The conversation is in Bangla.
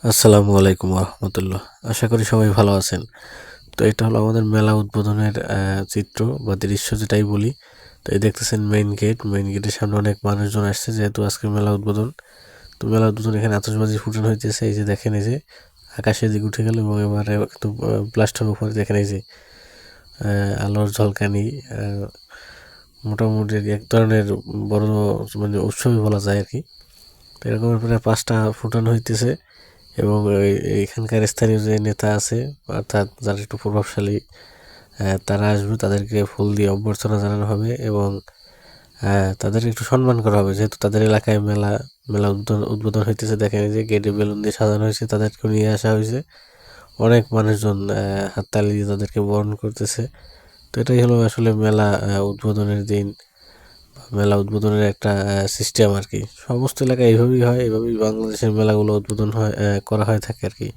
আসসালামু আলাইকুম রহমতুল্লাহ। আশা করি সবাই ভালো আছেন। তো এটা হলো আমাদের মেলা উদ্বোধনের চিত্র বা দৃশ্য যেটাই বলি। তো এই দেখতেছেন মেইন গেটের সামনে অনেক মানুষজন আসছে, যেহেতু আজকে মেলা উদ্বোধন। তো মেলা উদ্বোধন এখানে আতশবাজি ফুটানো হইতেছে। এই যে দেখেন, এই যে আকাশের দিকে উঠে গেল এবং এবারে কিন্তু প্লাস্টার উপরে দেখেন, এই যে আলোর ঝলকানি, মোটামুটি এক ধরনের বড় মানে উৎসবই বলা যায় আর কি। তো এরকম প্রায় 5টা ফুটানো হইতেছে এবং এখানকার স্থানীয় যে নেতা আছে, অর্থাৎ যারা একটু প্রভাবশালী, তারা আসবে, তাদেরকে ফুল দিয়ে অভ্যর্থনা জানানো হবে এবং তাদেরকে একটু সম্মান করা হবে, যেহেতু তাদের এলাকায় মেলা মেলা উদ্বোধন হইতেছে। দেখেন যে গেটে বেলুন দিয়ে সাজানো হয়েছে, তাদেরকেও নিয়ে আসা হয়েছে। অনেক মানুষজন হাততালি দিয়ে তাদেরকে বরণ করতেছে। তো এটাই হলো আসলে মেলা উদ্বোধনের দিন, মেলা উদ্বোধনের একটা সিস্টেম আর কি। সমস্ত এলাকায় এইভাবেই হয়, এইভাবেই বাংলাদেশের মেলাগুলো উদ্বোধন হয়, করা হয়ে থাকে আর কি।